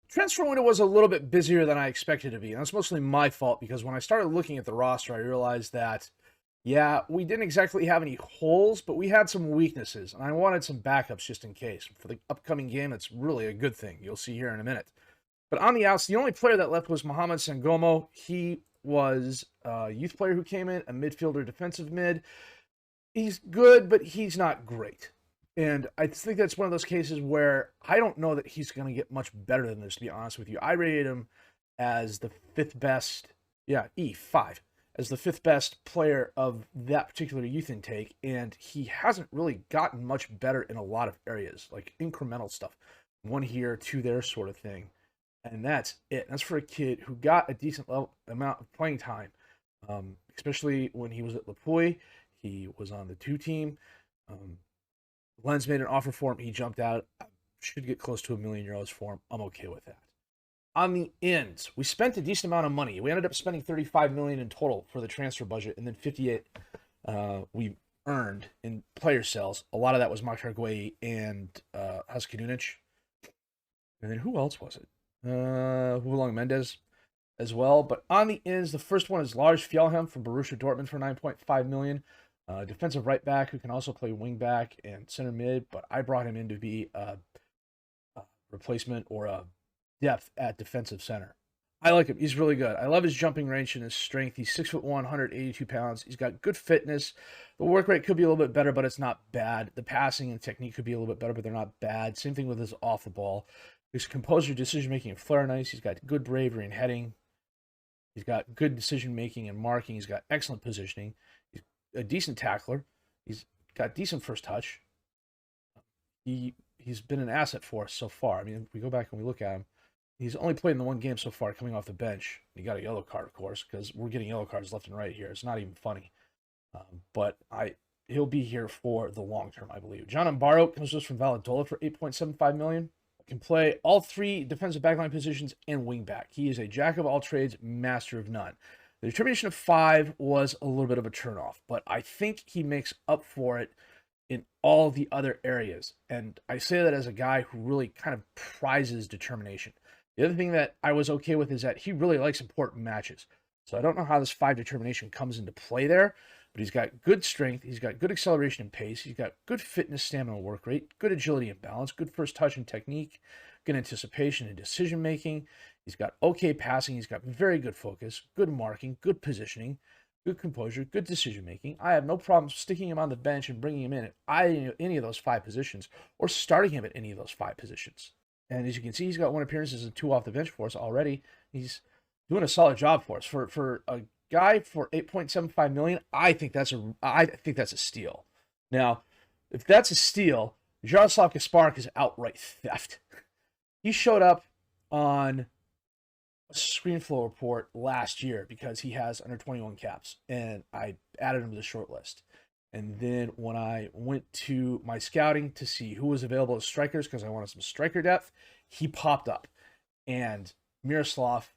transfer window was a little bit busier than I expected it to be. And that's mostly my fault because when I started looking at the roster, I realized that, yeah, we didn't exactly have any holes, but we had some weaknesses. And I wanted some backups just in case. For the upcoming game, that's really a good thing. You'll see here in a minute. But on the outs, the only player that left was Mohamed Sangomo. He was a youth player who came in, a midfielder, defensive mid. He's good, but he's not great. And I think that's one of those cases where I don't know that he's going to get much better than this, to be honest with you. I rated him as the fifth best, E5, as the fifth best player of that particular youth intake. And he hasn't really gotten much better in a lot of areas, like incremental stuff. One here, two there sort of thing. And that's it. That's for a kid who got a decent amount of playing time, especially when he was at Lapoy. He was on the 2 team. Lens made an offer for him. He jumped out. I should get close to €1 million for him. I'm okay with that. On the ends, we spent a decent amount of money. We ended up spending $35 million in total for the transfer budget, and then 58 we earned in player sales. A lot of that was Makar Gueye and Haskadunic. And then who else was it? Hulong Mendes as well. But on the ends, the first one is Lars Fjellheim from Borussia Dortmund for $9.5 million. Defensive right back who can also play wing back and center mid, but I brought him in to be a replacement or a depth at defensive center. I like him. He's really good. I love his jumping range and his strength. He's 6'1", 182 pounds. He's got good fitness. The work rate could be a little bit better, but it's not bad. The passing and technique could be a little bit better, but they're not bad. Same thing with his off the ball. His composure, decision-making, and flair nice. He's got good bravery and heading. He's got good decision-making and marking. He's got excellent positioning. He's a decent tackler. He's got decent first touch. He's been an asset for us so far. I mean, if we go back and we look at him, he's only played in the one game so far coming off the bench. He got a yellow card, of course, because we're getting yellow cards left and right here. It's not even funny. But he'll be here for the long term, I believe. John Mbaro comes to us from Valladolid for $8.75 million. Can play all 3 defensive backline positions and wing back. He is a jack of all trades, master of none. The determination of 5 was a little bit of a turnoff, but I think he makes up for it in all the other areas. And I say that as a guy who really kind of prizes determination. The other thing that I was okay with is that he really likes important matches. So I don't know how this 5 determination comes into play there, but he's got good strength, he's got good acceleration and pace, he's got good fitness, stamina, work rate, good agility and balance, good first touch and technique, good anticipation and decision making. He's got okay passing, he's got very good focus, good marking, good positioning, good composure, good decision making. I have no problem sticking him on the bench and bringing him in at any of those 5 positions or starting him at any of those 5 positions. And as you can see, he's got 1 appearance and 2 off the bench for us already. He's doing a solid job for us. For a guy for $8.75 million, I think that's a steal. Now, if that's a steal, Jaroslav Kasparek is outright theft. He showed up on a ScreenFlow report last year because he has under 21 caps, and I added him to the short list. And then when I went to my scouting to see who was available as strikers because I wanted some striker depth, he popped up. And Miroslav,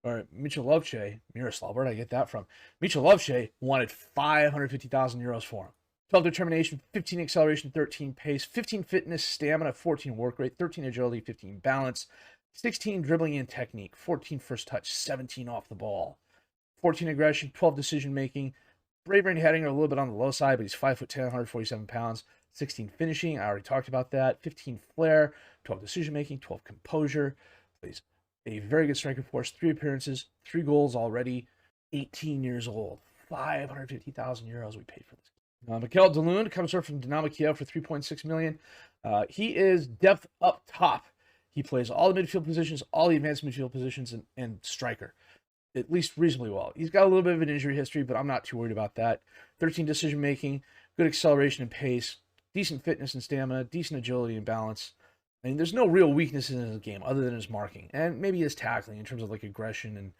where did I get that from? Michelovce wanted €550,000 for him. 12 determination, 15 acceleration, 13 pace, 15 fitness, stamina, 14 work rate, 13 agility, 15 balance, 16 dribbling and technique, 14 first touch, 17 off the ball, 14 aggression, 12 decision making. Bravery and heading are a little bit on the low side, but he's 5'10", 147 pounds. 16 finishing, I already talked about that. 15 flair, 12 decision making, 12 composure. Plays a very good striker for us. 3 appearances, 3 goals already. 18 years old. €550,000 we paid for this. Mikel DeLune comes here from Dynamo Kiev for $3.6 million. He is depth up top. He plays all the midfield positions, all the advanced midfield positions, and striker, at least reasonably well. He's got a little bit of an injury history, but I'm not too worried about that. 13 decision-making, good acceleration and pace, decent fitness and stamina, decent agility and balance. I mean, there's no real weaknesses in his game other than his marking and maybe his tackling in terms of like aggression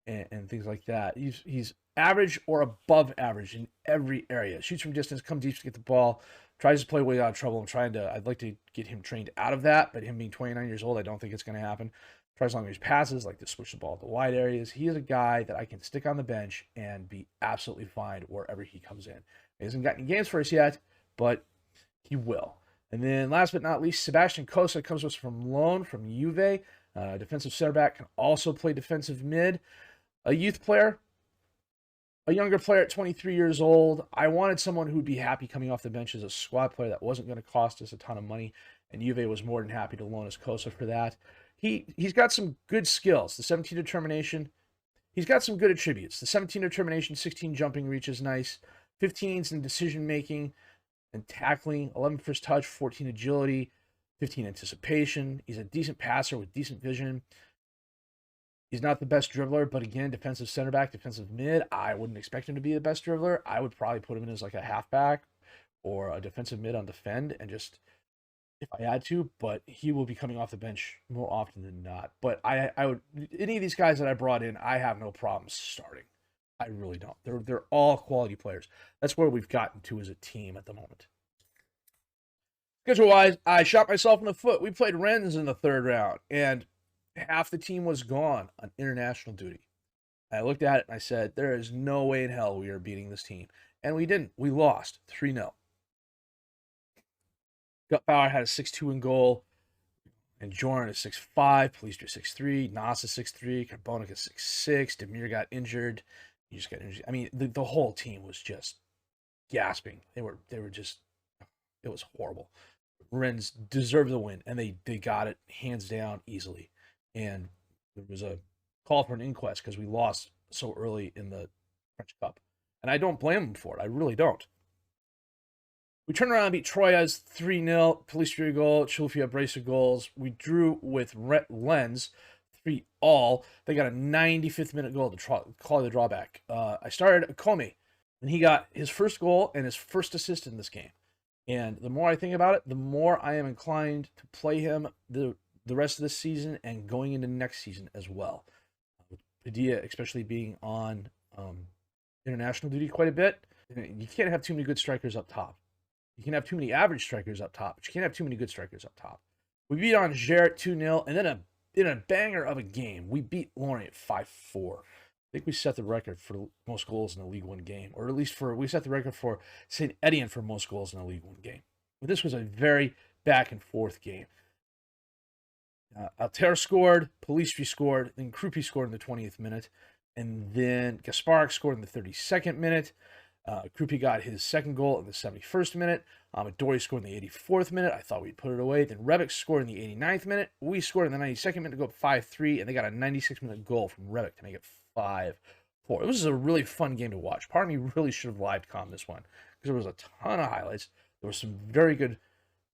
and things like that. He's average or above average in every area. Shoots from distance, comes deep to get the ball, tries to play way out of trouble. I'd like to get him trained out of that, but him being 29 years old, I don't think it's going to happen. Tries long range passes, like to switch the ball to wide areas. He is a guy that I can stick on the bench and be absolutely fine wherever he comes in. He hasn't got any games for us yet, but he will. And then last but not least, Sebastian Costa comes to us from loan from Juve. Defensive center back, can also play defensive mid. A youth player, a younger player at 23 years old. I wanted someone who would be happy coming off the bench as a squad player that wasn't going to cost us a ton of money, and Juve was more than happy to loan us Costa for that. He's got some good skills. The 17 determination, he's got some good attributes. The 17 determination, 16 jumping reach is nice. 15s in decision making and tackling, 11 first touch, 14 agility, 15 anticipation. He's a decent passer with decent vision. He's not the best dribbler, but again, defensive center back, defensive mid. I wouldn't expect him to be the best dribbler. I would probably put him in as like a halfback or a defensive mid on defend, and just if I had to, but he will be coming off the bench more often than not. But I would, any of these guys that I brought in, I have no problems starting. I really don't. They're all quality players. That's where we've gotten to as a team at the moment. Schedule-wise, I shot myself in the foot. We played Rennes in the third round, and half the team was gone on international duty. I looked at it and I said, there is no way in hell we are beating this team. And we didn't. We lost 3-0. Gutbauer had a 6-2 in goal. And Joran is 6'5", Polistri 6'3", Nas is 6'3", Carbonic is 6'6", Demir got injured. He just got injured. I mean, the whole team was just gasping. They were just, it was horrible. Rennes deserved the win, and they got it hands down easily. And there was a call for an inquest because we lost so early in the French Cup. And I don't blame them for it. I really don't. We turned around and beat Troyes 3-0. Polistri goal, Chulfia brace of goals. We drew with Lens 3-all. They got a 95th minute goal to call the drawback. I started Akome, and he got his first goal and his first assist in this game. And the more I think about it, the more I am inclined to play him the rest of this season and going into next season as well. With Padilla especially being on international duty quite a bit, you can't have too many good strikers up top. You can have too many average strikers up top, but you can't have too many good strikers up top. We beat Angers 2-0, and then in a banger of a game, we beat Lorient 5-4. I think we set the record for most goals in a League One game, or at least we set the record for St. Étienne for most goals in a League One game. But this was a very back and forth game. Alter scored, Polistri scored, then Krupi scored in the 20th minute, and then Gasparic scored in the 32nd minute. Krupi got his second goal in the 71st minute. Dori scored in the 84th minute. I thought we'd put it away. Then Rebic scored in the 89th minute. We scored in the 92nd minute to go up 5-3, and they got a 96-minute goal from Rebic to make it 5-4. It was a really fun game to watch. Part of me really should have live-commed this one because there was a ton of highlights. There were some very good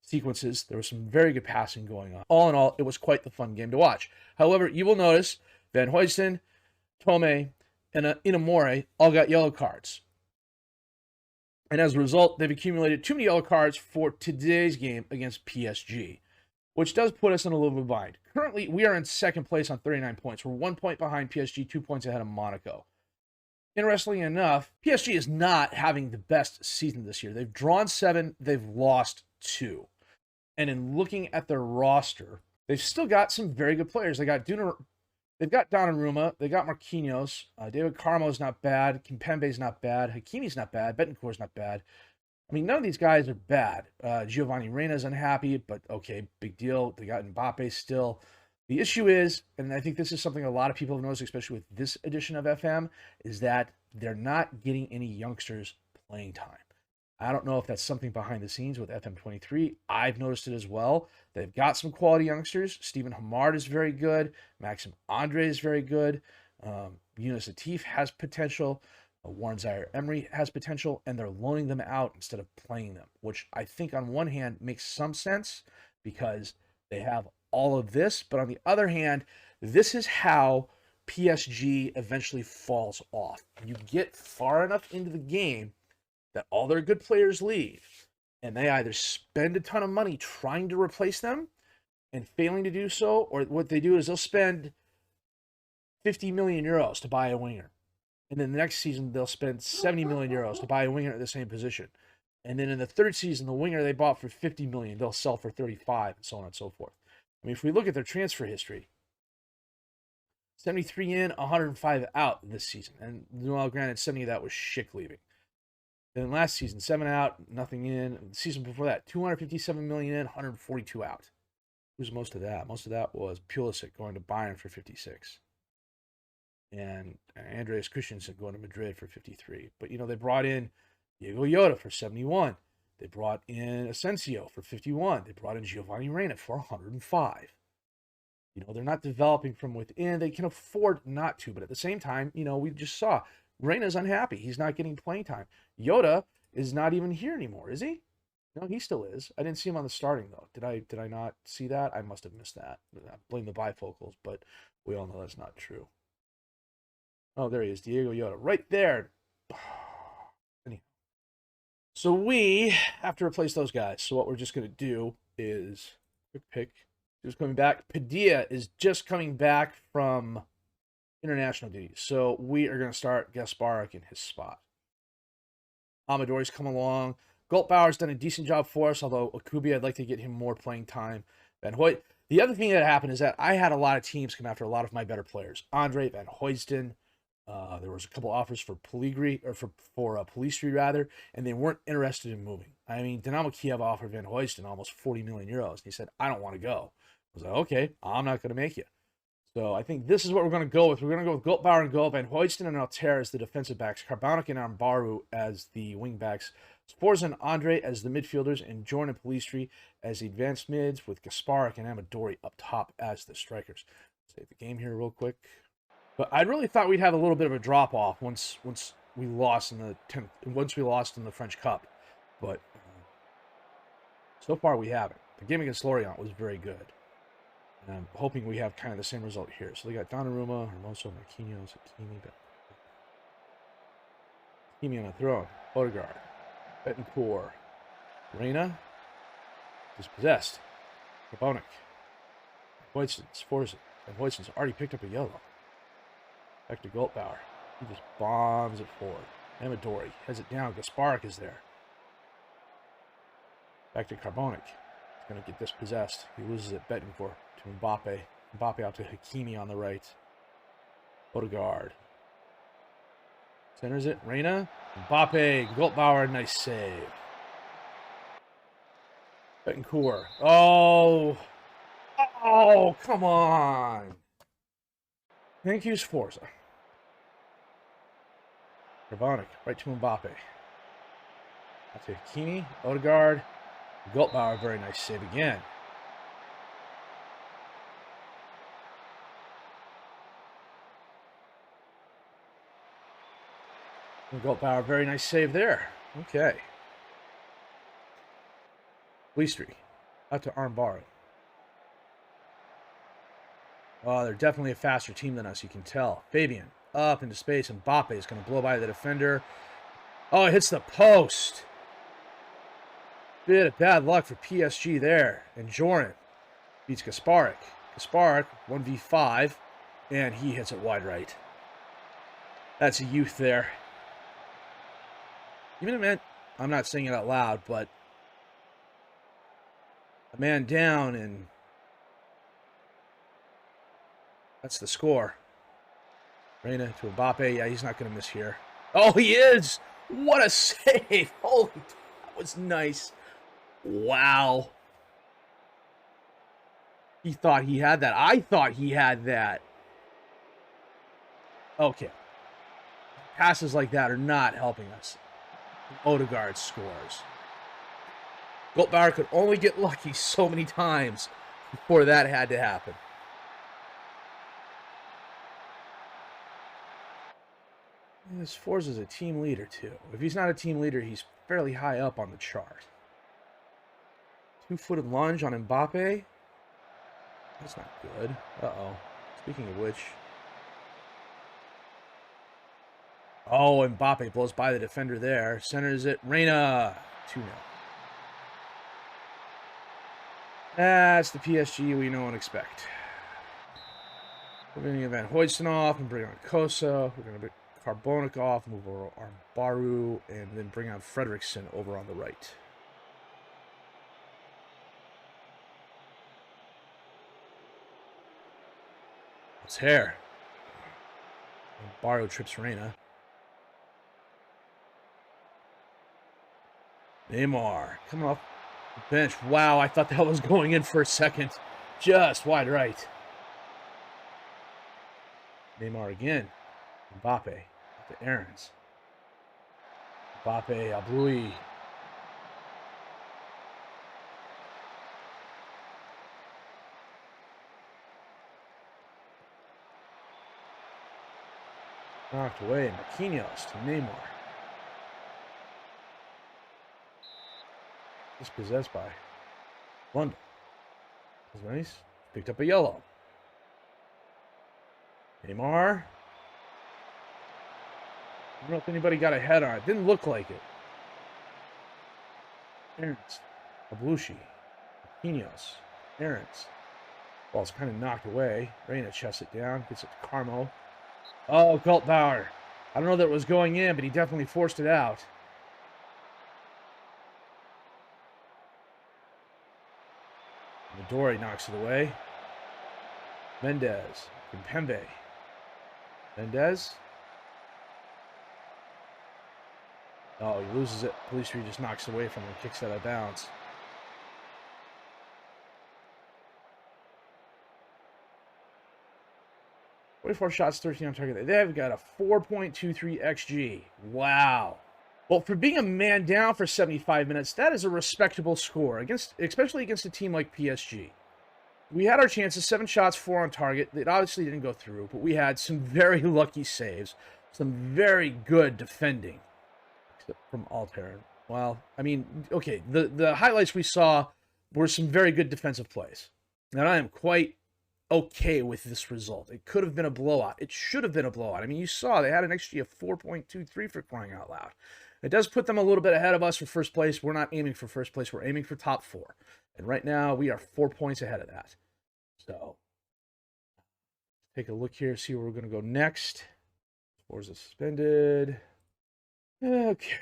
sequences. There was some very good passing going on. All in all, it was quite the fun game to watch. However, you will notice Van Huyston, Tome, and Inamore all got yellow cards. And as a result, they've accumulated too many yellow cards for today's game against PSG, which does put us in a little bit behind. Currently, we are in second place on 39 points. We're 1 point behind PSG, 2 points ahead of Monaco. Interestingly enough, PSG is not having the best season this year. They've drawn 7, they've lost 2. And in looking at their roster, they've still got some very good players. They've got Donnarumma, they got Marquinhos, David Carmo's not bad, Kimpembe's not bad, Hakimi's not bad, Betancourt's not bad. I mean, none of these guys are bad. Giovanni Reina's unhappy, but okay, big deal. They got Mbappe still. The issue is, and I think this is something a lot of people have noticed, especially with this edition of FM, is that they're not getting any youngsters playing time. I don't know if that's something behind the scenes with FM23. I've noticed it as well. They've got some quality youngsters. Stephen Hamard is very good. Maxim Andre is very good. Yunus Atif has potential. Warren Zaire-Emery has potential, and they're loaning them out instead of playing them, which I think on one hand makes some sense because they have all of this, but on the other hand, this is how PSG eventually falls off. You get far enough into the game that all their good players leave, and they either spend a ton of money trying to replace them and failing to do so, or what they do is they'll spend 50 million euros to buy a winger. And then the next season, they'll spend 70 million euros to buy a winger at the same position. And then in the third season, the winger they bought for 50 million, they'll sell for 35, and so on and so forth. I mean, if we look at their transfer history, 73 in, 105 out this season. And well, granted, 70 of that was Schick leaving. And then last season, 7 out, nothing in. The season before that, 257 million in, 142 out. Who's most of that? Most of that was Pulisic going to Bayern for 56. And Andreas Christensen going to Madrid for 53. But, you know, they brought in Diego Llorente for 71. They brought in Asensio for 51. They brought in Giovanni Reina for 105. You know, they're not developing from within. They can afford not to. But at the same time, you know, we just saw Reina's unhappy. He's not getting playing time. Yoda is not even here anymore, is he? No, he still is. I didn't see him on the starting, though. Did I not see that? I must have missed that. I blame the bifocals, but we all know that's not true. Oh, there he is, Diego Yoda. Right there. Anyhow. So we have to replace those guys. So what we're just going to do is, quick pick, just coming back. Padilla is just coming back from international duty. So we are going to start Gasparik in his spot. Amadori's come along. Goldbauer's done a decent job for us, although Akubi, I'd like to get him more playing time. Van Hoyt. The other thing that happened is that I had a lot of teams come after a lot of my better players. Andre Van Hoysten. There was a couple offers for Pellegrini, or for Pellistri rather, and they weren't interested in moving. I mean, Dynamo Kiev offered Van Hoysten almost 40 million euros. And he said, I don't want to go. I was like, okay, I'm not going to make you. So I think this is what we're going to go with. We're going to go with Goldbauer and goal, Van Hoysten and Altair as the defensive backs, Carbonic and Armbaru as the wing backs, Sforza and Andre as the midfielders, and Jordan and Pellistri as the advanced mids, with Gasparik and Amadori up top as the strikers. Save the game here real quick. But I really thought we'd have a little bit of a drop off once we lost in the French Cup, but so far we haven't. The game against Lorient was very good, and I'm hoping we have kind of the same result here. So they got Donnarumma, Hermoso, Marquinhos, Hakimi on the throne, Odegaard, Betancourt, Reina, dispossessed, Carbonic, Hoysten, Sforza, and Hoysten's already picked up a yellow. Back to Goldbauer. He just bombs it forward. Amadori has it down. Gasparik is there. Back to Carbonic. He's going to get dispossessed. He loses it. Betancourt to Mbappe. Mbappe out to Hakimi on the right. Odegaard. Centers it. Reina. Mbappe. Goldbauer. Nice save. Betancourt. Oh. Oh, come on. Thank you, Sforza. Carbonic, right to Mbappe. Out to Hakimi, Odegaard, Goldbauer, very nice save again. And Goldbauer, very nice save there. Okay. Pellistri, out to Armbaru. Oh, they're definitely a faster team than us, you can tell. Fabian, up into space. Mbappe is going to blow by the defender. Oh, it hits the post. Bit of bad luck for PSG there. And Joran beats Gasparik. Gasparik, 1v5, and he hits it wide right. That's a youth there. Even a man, I'm not saying it out loud, but a man down, and that's the score. Reina to Mbappe. Yeah, he's not going to miss here. Oh, he is! What a save! Holy, that was nice. Wow. He thought he had that. I thought he had that. Okay. Passes like that are not helping us. Odegaard scores. Goldbauer could only get lucky so many times before that had to happen. Sforza is a team leader, too. If he's not a team leader, he's fairly high up on the chart. Two-footed lunge on Mbappe. That's not good. Uh-oh. Speaking of which. Oh, Mbappe blows by the defender there. Centers it. Reina. 2-0. That's the PSG we know and expect. We're going to get Van Hoysten off and bring on Kosa. We're going to bring Carbonic off, move over Armbaru, and then bring on Fredrickson over on the right. It's hair. Armbaru trips Reina. Neymar coming off the bench. Wow, I thought that was going in for a second. Just wide right. Neymar again. Mbappe to Aarons. Mbappe, Abloui. Knocked away. Marquinhos to Neymar. Dispossessed by London. That's nice. Picked up a yellow. Neymar. I don't know if anybody got a head on it. Didn't look like it. Aarons. Ablushi. Marquinhos. Aarons. Ball's kind of knocked away. Reina chests it down. Gets it to Carmo. Oh, Gultbauer. I don't know that it was going in, but he definitely forced it out. Midori knocks it away. Mendez. Kimpembe. Mendez. Oh, he loses it. Policery just knocks it away from him, kicks it out of bounds. Four shots, 13 on target. They've got a 4.23 XG. Wow. Well, for being a man down for 75 minutes, that is a respectable score, especially against a team like PSG. We had our chances, 7 shots, 4 on target. It obviously didn't go through, but we had some very lucky saves, some very good defending from Altair. Well, I mean, okay, the highlights we saw were some very good defensive plays. And I am quite okay with this result. It could have been a blowout. It should have been a blowout. I mean, you saw they had an XG of 4.23 for crying out loud. It does put them a little bit ahead of us for first place. We're not aiming for first place. We're aiming for top 4. And right now, we are 4 points ahead of that. So, take a look here, see where we're going to go next. Forza suspended. Okay.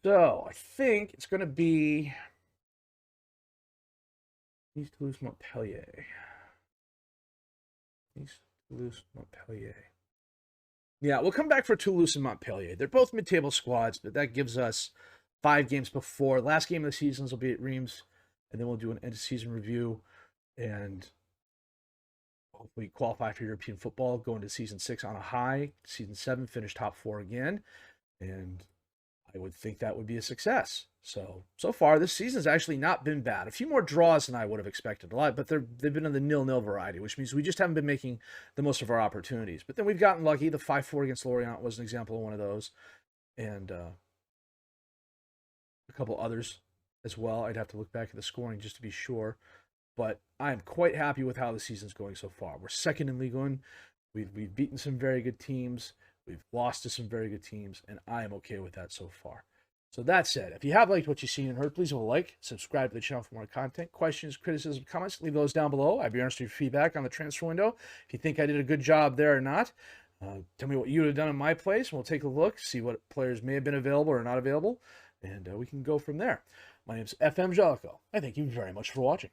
So, I think it's going to be Nice, Toulouse, Montpellier. Nice, Toulouse, Montpellier. Yeah, we'll come back for Toulouse and Montpellier. They're both mid-table squads, but that gives us 5 games before. Last game of the season will be at Reims, and then we'll do an end-of-season review and hopefully qualify for European football, go into Season 6 on a high. Season 7, finish top 4 again, and I would think that would be a success. So far, this season's actually not been bad. A few more draws than I would have expected. A lot, but they've been in the 0-0 variety, which means we just haven't been making the most of our opportunities. But then we've gotten lucky. The 5-4 against Lorient was an example of one of those. And a couple others as well. I'd have to look back at the scoring just to be sure. But I'm quite happy with how the season's going so far. We're second in Ligue 1. We've beaten some very good teams. We've lost to some very good teams, and I am okay with that so far. So that said, if you have liked what you've seen and heard, please leave a like, subscribe to the channel for more content. Questions, criticism, comments, leave those down below. I'd be interested in your feedback on the transfer window. If you think I did a good job there or not, tell me what you would have done in my place, and we'll take a look, see what players may have been available or not available, and we can go from there. My name is FM23. I thank you very much for watching.